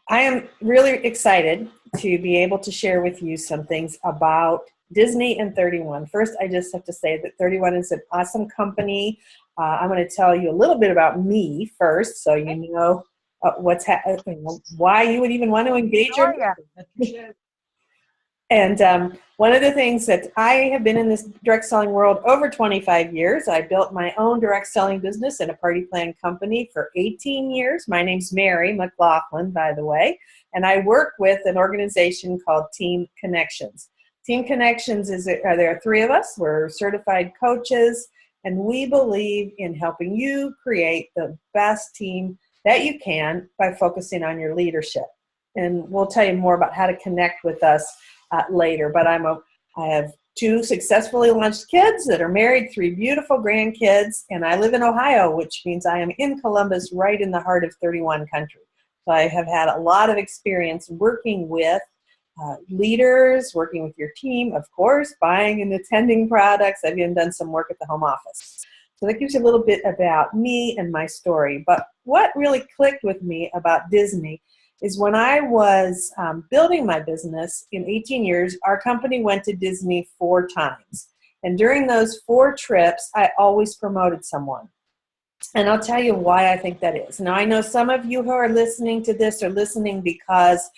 I am really excited to be able to share with you some things about Disney and 31. First, I just have to say that 31 is an awesome company. I'm going to tell you a little bit about me first, so you know why you would even want to engage your And one of the things that I have been in this direct selling world over 25 years. I built my own direct selling business and a party plan company for 18 years. My name's Mary McLoughlin, by the way, and I work with an organization called Team Connections. Team Connections there are three of us. We're certified coaches, and we believe in helping you create the best team that you can by focusing on your leadership. And we'll tell you more about how to connect with us later, but I have two successfully launched kids that are married, three beautiful grandkids, and I live in Ohio, which means I am in Columbus, right in the heart of 31 country. So I have had a lot of experience working with leaders, working with your team, of course, buying and attending products. I've even done some work at the home office. So that gives you a little bit about me and my story. But what really clicked with me about Disney is when I was building my business in 18 years, our company went to Disney 4 times. And during those 4 trips, I always promoted someone. And I'll tell you why I think that is. Now, I know some of you who are listening to this are listening because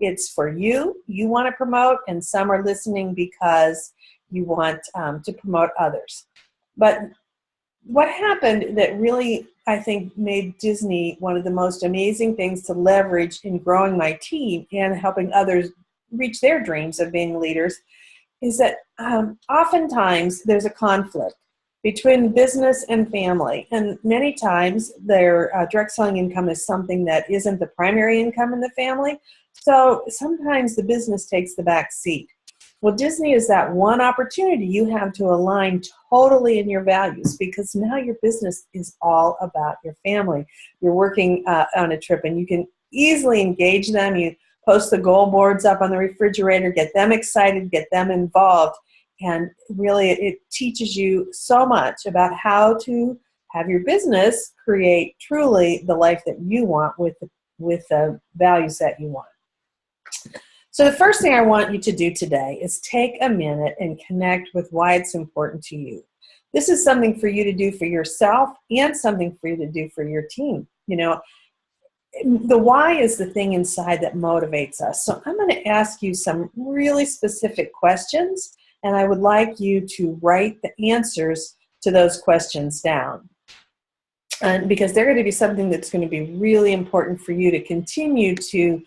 it's for you want to promote, and some are listening because you want to promote others. But what happened that really, I think, made Disney one of the most amazing things to leverage in growing my team and helping others reach their dreams of being leaders is that oftentimes there's a conflict between business and family. And many times their direct selling income is something that isn't the primary income in the family. So sometimes the business takes the back seat. Well, Disney is that one opportunity you have to align totally in your values, because now your business is all about your family. You're working on a trip, and you can easily engage them. You post the goal boards up on the refrigerator, get them excited, get them involved. And really, it teaches you so much about how to have your business create truly the life that you want with the values that you want. So the first thing I want you to do today is take a minute and connect with why it's important to you. This is something for you to do for yourself and something for you to do for your team. You know, the why is the thing inside that motivates us. So I'm going to ask you some really specific questions, and I would like you to write the answers to those questions down. And because they're going to be something that's going to be really important for you to continue to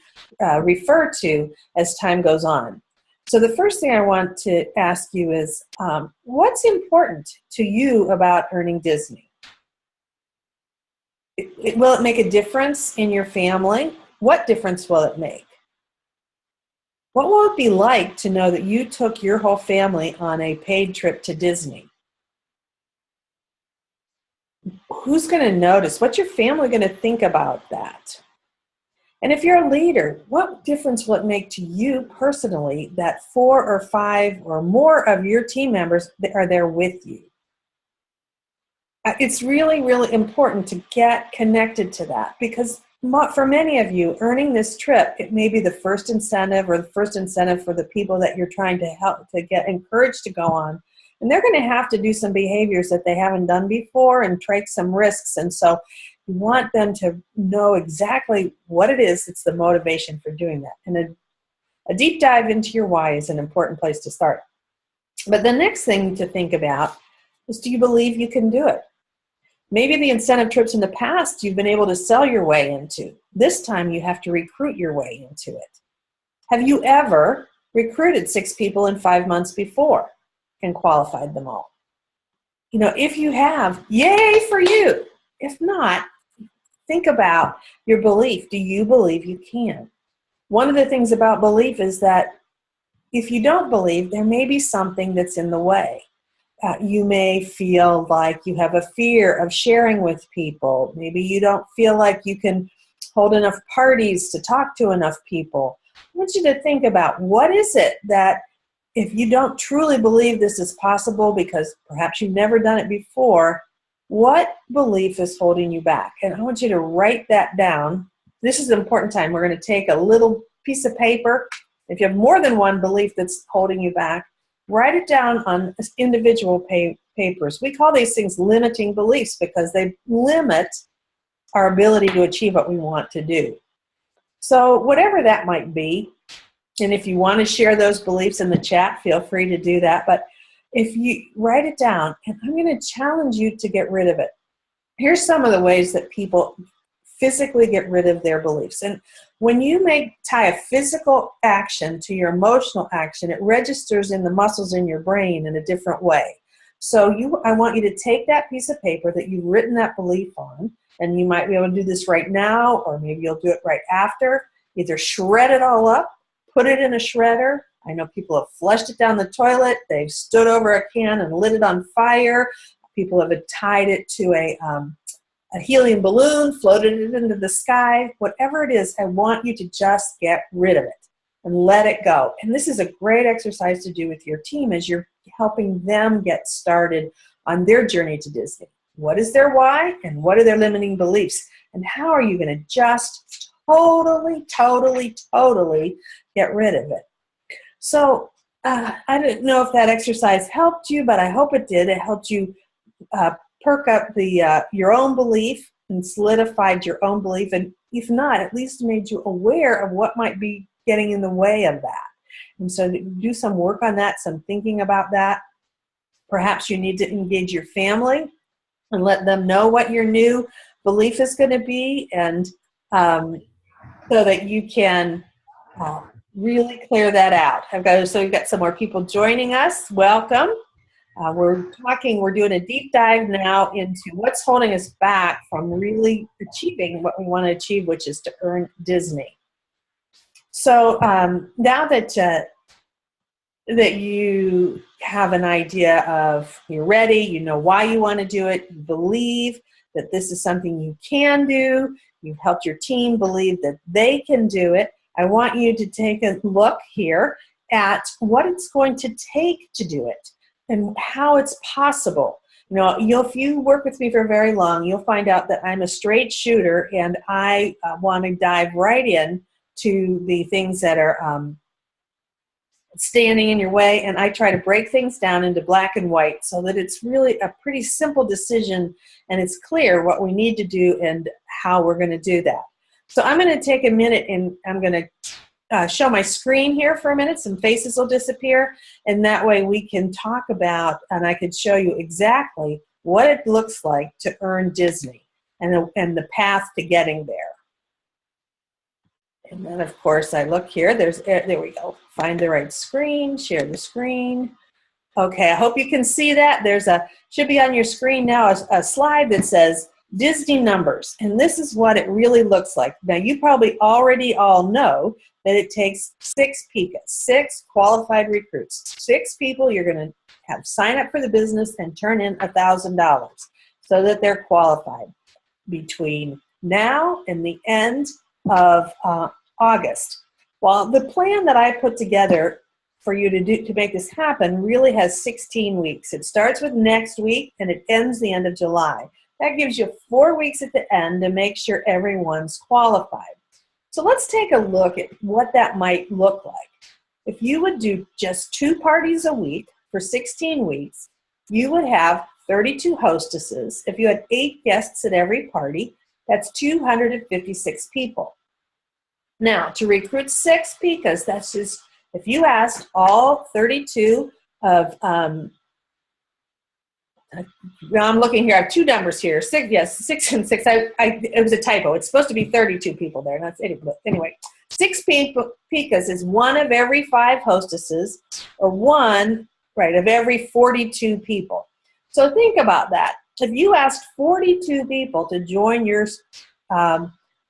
refer to as time goes on. So the first thing I want to ask you is, what's important to you about earning Disney? Will it make a difference in your family? What difference will it make? What will it be like to know that you took your whole family on a paid trip to Disney? Who's going to notice? What's your family going to think about that? And if you're a leader, what difference will it make to you personally that 4 or 5 or more of your team members are there with you? It's really, really important to get connected to that, because for many of you, earning this trip, it may be the first incentive or the first incentive for the people that you're trying to help to get encouraged to go on. And they're going to have to do some behaviors that they haven't done before and take some risks. And so you want them to know exactly what it is that's the motivation for doing that. And a deep dive into your why is an important place to start. But the next thing to think about is, do you believe you can do it? Maybe the incentive trips in the past you've been able to sell your way into. This time you have to recruit your way into it. Have you ever recruited 6 people in 5 months before and qualified them all? You know, if you have, yay for you. If not, think about your belief. Do you believe you can? One of the things about belief is that if you don't believe, there may be something that's in the way. You may feel like you have a fear of sharing with people. Maybe you don't feel like you can hold enough parties to talk to enough people. I want you to think about, what is it that, if you don't truly believe this is possible because perhaps you've never done it before, what belief is holding you back? And I want you to write that down this is an important time. We're going to take a little piece of paper. If you have more than one belief that's holding you back, write it down on individual papers. We call these things limiting beliefs because they limit our ability to achieve what we want to do. So whatever that might be, and if you want to share those beliefs in the chat, feel free to do that. But if you write it down, and I'm going to challenge you to get rid of it. Here's some of the ways that people physically get rid of their beliefs. And when you tie a physical action to your emotional action, it registers in the muscles in your brain in a different way. So I want you to take that piece of paper that you've written that belief on, and you might be able to do this right now, or maybe you'll do it right after. Either shred it all up, put it in a shredder. I know people have flushed it down the toilet. They've stood over a can and lit it on fire. People have tied it to a helium balloon, floated it into the sky. Whatever it is, I want you to just get rid of it and let it go. And this is a great exercise to do with your team as you're helping them get started on their journey to Disney. What is their why, and what are their limiting beliefs? And how are you going to just totally get rid of it? So I don't know if that exercise helped you, but I hope it did. It helped you perk up your own belief and solidified your own belief. And if not, at least made you aware of what might be getting in the way of that. And so do some work on that, some thinking about that. Perhaps you need to engage your family and let them know what your new belief is going to be, and so that you can really clear that out. So we've got some more people joining us. Welcome. We're doing a deep dive now into what's holding us back from really achieving what we want to achieve, which is to earn Disney. So now that you have an idea of, you're ready, you know why you want to do it, you believe that this is something you can do, you've helped your team believe that they can do it, I want you to take a look here at what it's going to take to do it and how it's possible. You know, if you work with me for very long, you'll find out that I'm a straight shooter, and I want to dive right in to the things that are standing in your way, and I try to break things down into black and white so that it's really a pretty simple decision and it's clear what we need to do and how we're going to do that. So I'm going to take a minute and I'm going to show my screen here for a minute. Some faces will disappear, and that way we can talk about, and I could show you exactly what it looks like to earn Disney and the path to getting there. And then, of course, I look here. There we go. Find the right screen. Share the screen. Okay, I hope you can see that. Should be on your screen now a slide that says Disney numbers. And this is what it really looks like. Now, you probably already all know that it takes 6 PICAs, 6 qualified recruits, 6 people you're going to have sign up for the business and turn in $1,000 so that they're qualified between now and the end of August. Well, the plan that I put together for you to make this happen really has 16 weeks. It starts with next week and it ends the end of July. That gives you 4 weeks at the end to make sure everyone's qualified. So let's take a look at what that might look like. If you would do just 2 parties a week for 16 weeks, you would have 32 hostesses. If you had 8 guests at every party, that's 256 people. Now, to recruit 6 PICAs, that's just, if you asked all 32 of, I'm looking here, I have 2 numbers here, 6, yes, 6 and 6, it was a typo. It's supposed to be 32 people there, that's anyway. 6 PICAs is 1 of every 5 hostesses, or 1, right, of every 42 people. So think about that. If you asked 42 people to join your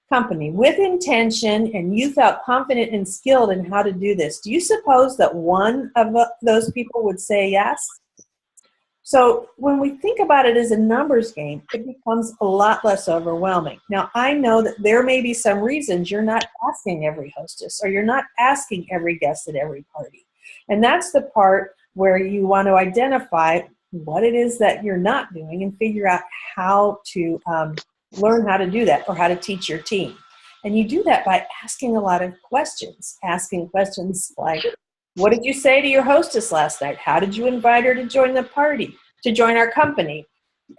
company with intention and you felt confident and skilled in how to do this, do you suppose that 1 of those people would say yes? So when we think about it as a numbers game, it becomes a lot less overwhelming. Now, I know that there may be some reasons you're not asking every hostess or you're not asking every guest at every party. And that's the part where you want to identify what it is that you're not doing and figure out how to learn how to do that or how to teach your team. And you do that by asking a lot of questions, asking questions like, what did you say to your hostess last night? How did you invite her to join the party, to join our company?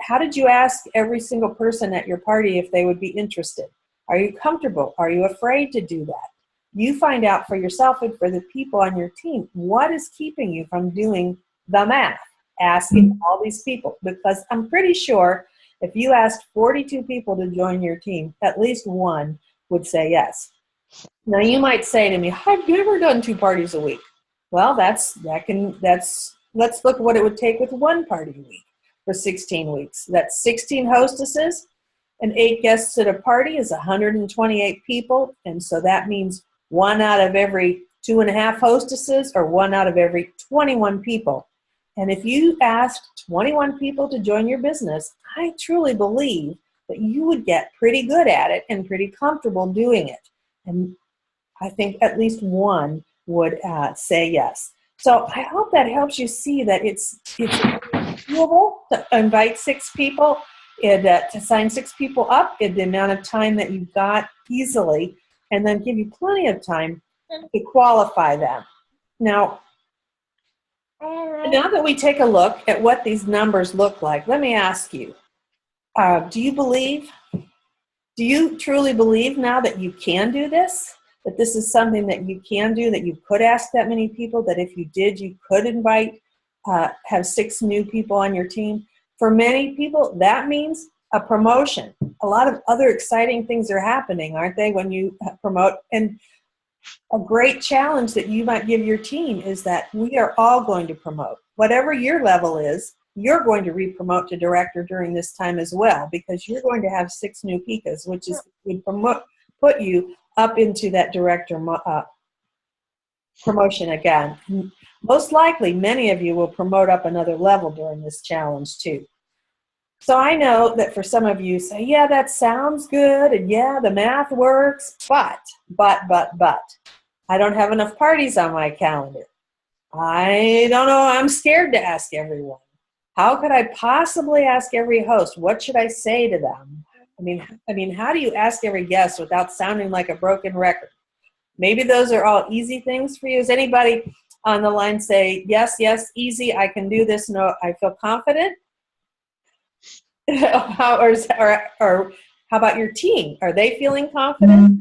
How did you ask every single person at your party if they would be interested? Are you comfortable? Are you afraid to do that? You find out for yourself and for the people on your team, what is keeping you from doing the math, asking all these people? Because I'm pretty sure if you asked 42 people to join your team, at least one would say yes. Now you might say to me, I've never done 2 parties a week. Well, let's look at what it would take with 1 party a week for 16 weeks. That's 16 hostesses and 8 guests at a party is 128 people. And so that means 1 out of every 2.5 hostesses or 1 out of every 21 people. And if you asked 21 people to join your business, I truly believe that you would get pretty good at it and pretty comfortable doing it. And I think at least one would say yes. So I hope that helps you see that it's doable to invite 6 people, and to sign 6 people up in the amount of time that you've got easily, and then give you plenty of time to qualify them. Now that we take a look at what these numbers look like, let me ask you, do you truly believe now that you can do this? That this is something that you can do, that you could ask that many people, that if you did, you could invite, have 6 new people on your team? For many people, that means a promotion. A lot of other exciting things are happening, aren't they, when you promote? And a great challenge that you might give your team is that we are all going to promote. Whatever your level is, you're going to re-promote to director during this time as well, because you're going to have 6 new PICAs, which is would put you up into that director promotion again. Most likely, many of you will promote up another level during this challenge too. So I know that for some of you say, yeah, that sounds good, and yeah, the math works, but, I don't have enough parties on my calendar. I don't know, I'm scared to ask everyone. How could I possibly ask every host? What should I say to them? I mean, how do you ask every guest without sounding like a broken record? Maybe those are all easy things for you. Does anybody on the line say, yes, easy, I can do this, no, I feel confident? or how about your team? Are they feeling confident?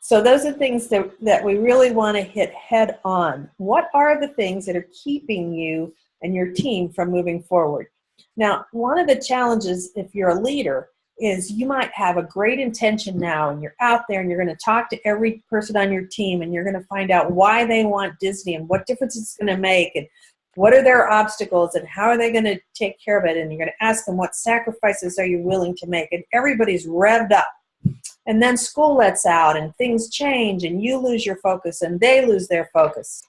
So those are things that we really want to hit head on. What are the things that are keeping you and your team from moving forward? Now, one of the challenges if you're a leader is you might have a great intention now, and you're out there and you're going to talk to every person on your team, and you're going to find out why they want Disney and what difference it's going to make, and what are their obstacles and how are they going to take care of it, and you're going to ask them what sacrifices are you willing to make, and everybody's revved up. And then school lets out and things change and you lose your focus and they lose their focus.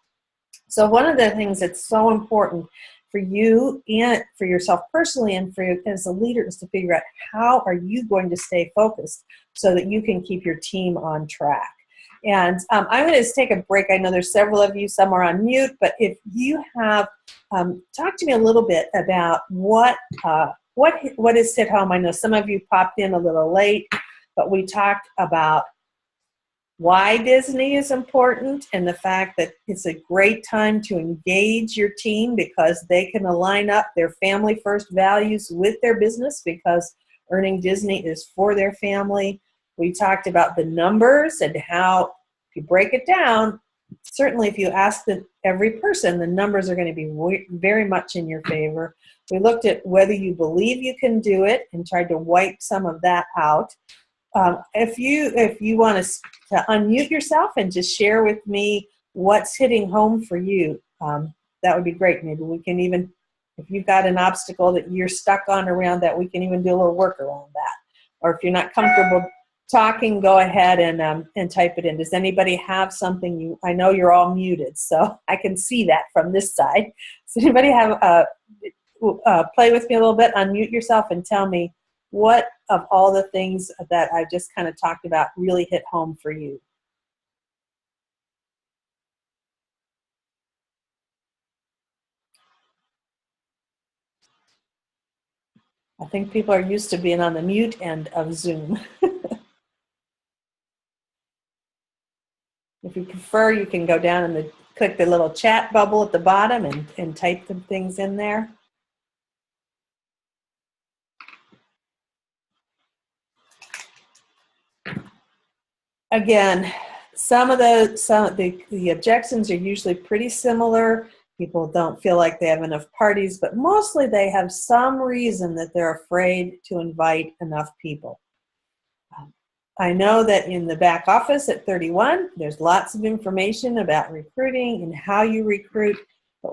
So one of the things that's so important for you and for yourself personally and for you as a leader is to figure out how are you going to stay focused so that you can keep your team on track. And I'm going to take a break. I know there's several of you, some are on mute, but if you have, talk to me a little bit about what is hit home. I know some of you popped in a little late, but we talked about why Disney is important and the fact that it's a great time to engage your team because they can align up their family first values with their business because earning Disney is for their family. We talked about the numbers and how, if you break it down, certainly if you ask every person, the numbers are going to be very much in your favor. We looked at whether you believe you can do it and tried to wipe some of that out. If you want to unmute yourself and just share with me what's hitting home for you, that would be great. Maybe we can even, if you've got an obstacle that you're stuck on around that, we can even do a little work around that. Or if you're not comfortable talking, go ahead and type it in. Does anybody have something I know you're all muted, so I can see that from this side. Does anybody have, play with me a little bit, unmute yourself and tell me what of all the things that I just kind of talked about really hit home for you? I think people are used to being on the mute end of Zoom. If you prefer, you can go down and click the little chat bubble at the bottom and type some things in there. Again, some of the objections are usually pretty similar. People don't feel like they have enough parties, but mostly they have some reason that they're afraid to invite enough people. I know that in the back office at 31, there's lots of information about recruiting and how you recruit. But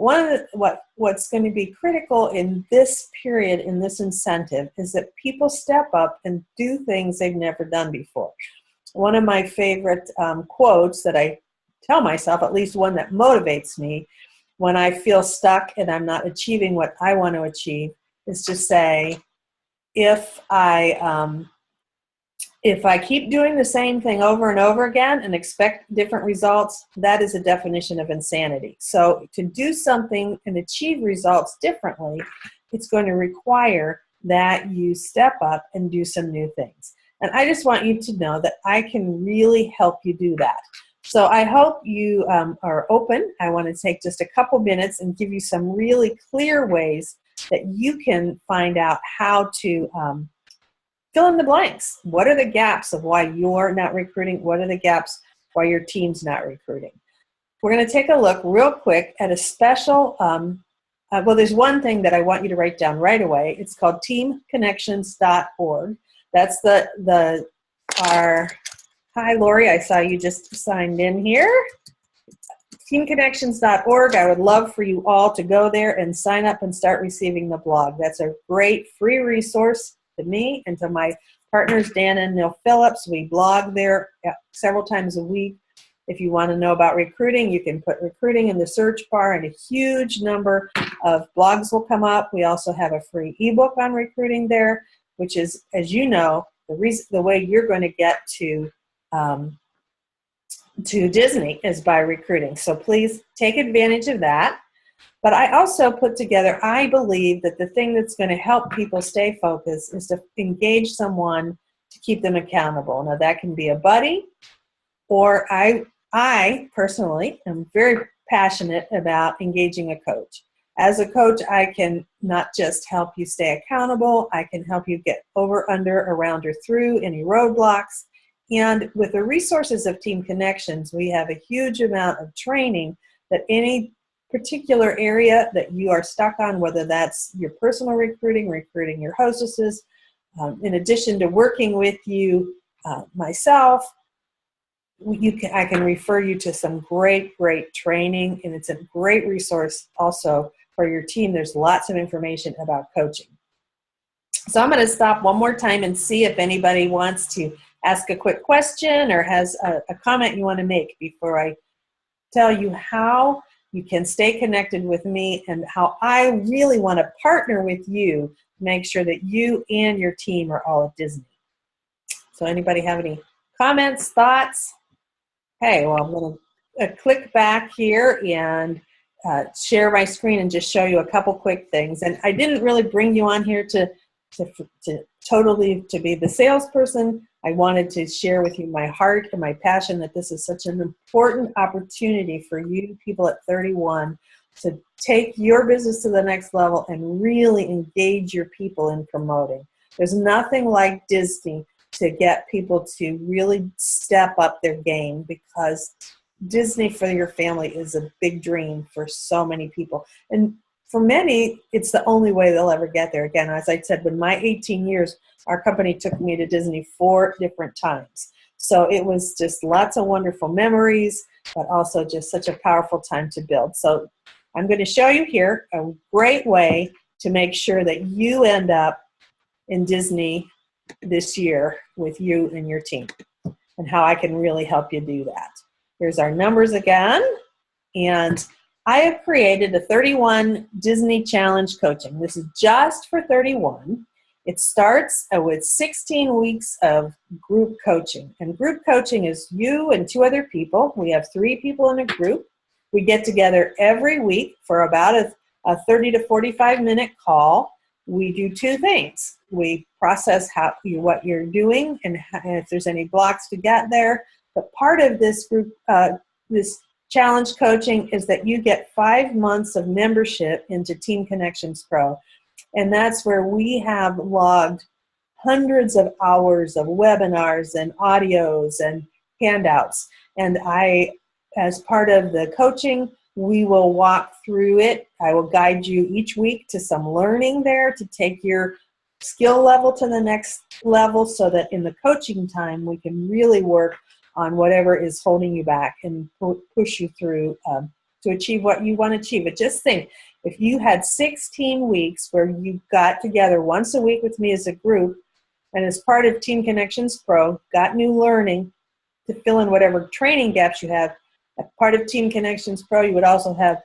what's going to be critical in this period, in this incentive, is that people step up and do things they've never done before. One of my favorite quotes that I tell myself, at least one that motivates me when I feel stuck and I'm not achieving what I want to achieve, is to say, if I keep doing the same thing over and over again and expect different results, that is a definition of insanity. So to do something and achieve results differently, it's going to require that you step up and do some new things. And I just want you to know that I can really help you do that. So I hope you are open. I want to take just a couple minutes and give you some really clear ways that you can find out how to fill in the blanks. What are the gaps of why you're not recruiting? What are the gaps why your team's not recruiting? We're going to take a look real quick at a special, well, there's one thing that I want you to write down right away. It's called teamconnections.org. That's hi, Lori, I saw you just signed in here. Teamconnections.org. I would love for you all to go there and sign up and start receiving the blog. That's a great free resource to me and to my partners, Dan and Neil Phillips. We blog there several times a week. If you want to know about recruiting, you can put recruiting in the search bar and a huge number of blogs will come up. We also have a free ebook on recruiting there, which is, as you know, the way you're going to get to Disney is by recruiting. So please take advantage of that. But I also put together, I believe that the thing that's going to help people stay focused is to engage someone to keep them accountable. Now that can be a buddy, or I personally am very passionate about engaging a coach. As a coach, I can not just help you stay accountable, I can help you get over, under, around, or through any roadblocks. And with the resources of Team Connections, we have a huge amount of training that any particular area that you are stuck on, whether that's your personal recruiting your hostesses, in addition to working with you myself, I can refer you to some great training, and it's a great resource also for your team. There's lots of information about coaching. So I'm going to stop one more time and see if anybody wants to ask a quick question or has a comment you want to make before I tell you how you can stay connected with me and how I really want to partner with you to make sure that you and your team are all at Disney. So anybody have any comments, thoughts? Okay, well, I'm going to click back here and share my screen and just show you a couple quick things. And I didn't really bring you on here to totally to be the salesperson. I wanted to share with you my heart and my passion that this is such an important opportunity for you people at 31 to take your business to the next level and really engage your people in promoting. There's nothing like Disney to get people to really step up their game, because Disney for your family is a big dream for so many people. And for many, it's the only way they'll ever get there. Again, as I said, in my 18 years, our company took me to Disney 4 different times. So it was just lots of wonderful memories, but also just such a powerful time to build. So I'm going to show you here a great way to make sure that you end up in Disney this year with you and your team, and how I can really help you do that. Here's our numbers again. And I have created a 31 Disney Challenge coaching. This is just for 31. It starts with 16 weeks of group coaching. And group coaching is you and 2 other people. We have 3 people in a group. We get together every week for about a 30 to 45 minute call. We do 2 things. We process what you're doing and if there's any blocks to get there. But part of this group, this challenge coaching, is that you get 5 months of membership into Team Connections Pro. And that's where we have logged hundreds of hours of webinars and audios and handouts. And as part of the coaching, we will walk through it. I will guide you each week to some learning there to take your skill level to the next level, so that in the coaching time we can really work on whatever is holding you back and push you through to achieve what you want to achieve. But just think, if you had 16 weeks where you got together once a week with me as a group, and as part of Team Connections Pro, got new learning to fill in whatever training gaps you have, as part of Team Connections Pro, you would also have,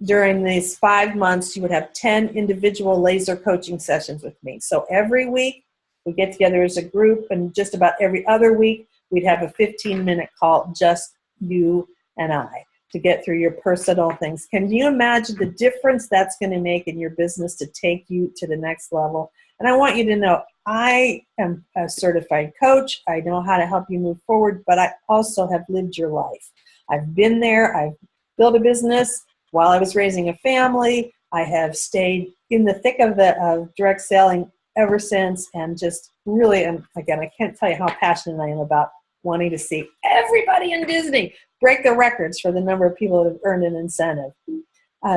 during these 5 months, you would have 10 individual laser coaching sessions with me. So every week, we get together as a group, and just about every other week, we'd have a 15-minute call, just you and I, to get through your personal things. Can you imagine the difference that's going to make in your business to take you to the next level? And I want you to know, I am a certified coach. I know how to help you move forward, but I also have lived your life. I've been there. I've built a business while I was raising a family. I have stayed in the thick of direct selling ever since, and just really, and again, I can't tell you how passionate I am about wanting to see everybody in Disney break the records for the number of people that have earned an incentive.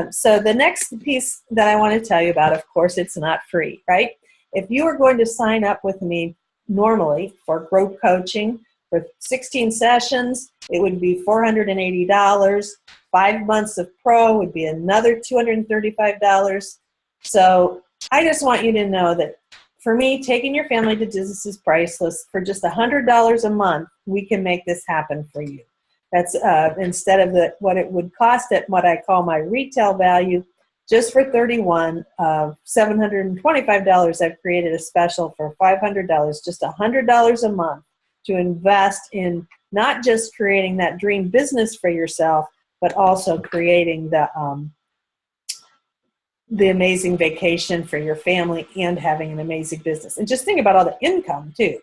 So the next piece that I want to tell you about, of course, it's not free, right? If you are going to sign up with me normally for group coaching for 16 sessions, it would be $480. 5 months of pro would be another $235. So I just want you to know that for me, taking your family to Disney is priceless. For just $100 a month, we can make this happen for you. That's instead of what it would cost at what I call my retail value. Just for $725, I've created a special for $500, just $100 a month, to invest in not just creating that dream business for yourself, but also creating the amazing vacation for your family and having an amazing business. And just think about all the income too.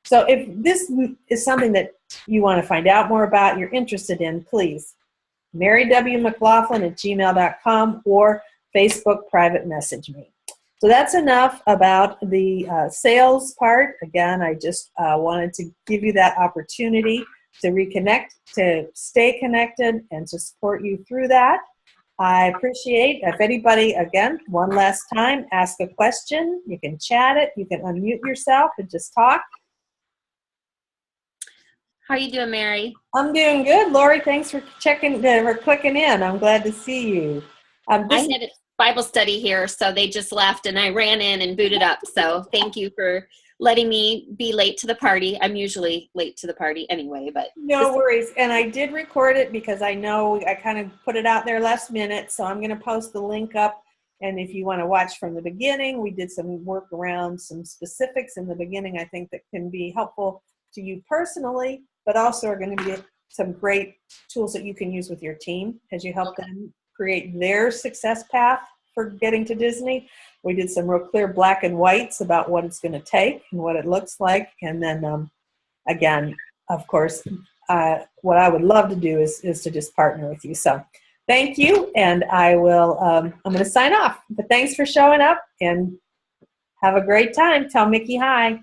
So if this is something that you want to find out more about, you're interested in, please, marywmclaughlin@gmail.com or Facebook private message me. So that's enough about the sales part. Again, I just wanted to give you that opportunity to reconnect, to stay connected, and to support you through that. I appreciate if anybody, again, one last time, ask a question. You can chat it. You can unmute yourself and just talk. How are you doing, Mary? I'm doing good. Lori, thanks for clicking in. I'm glad to see you. I had a Bible study here, so they just left, and I ran in and booted up. So thank you for letting me be late to the party. I'm usually late to the party anyway, but no worries. And I did record it because I know I kind of put it out there last minute, so I'm going to post the link up. And if you want to watch from the beginning, we did some work around some specifics in the beginning, I think, that can be helpful to you personally, but also are going to be some great tools that you can use with your team as you help them create their success path for getting to Disney. We did some real clear black and whites about what it's going to take and what it looks like. And then, again, of course, what I would love to do is to just partner with you. So thank you. And I will, I'm going to sign off. But thanks for showing up, and have a great time. Tell Mickey hi.